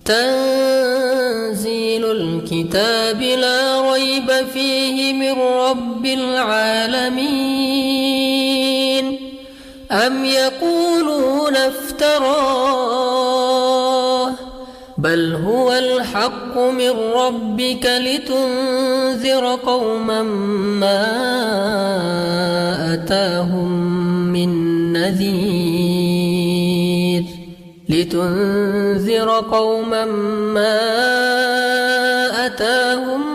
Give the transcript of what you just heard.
تنزيل الكتاب لا ريب فيه من رب العالمين. أم يقولون افتراه بل هو الحق من ربك لتنذر قوما ما أتاهم من نذير لتنذر قوما ما أتاهم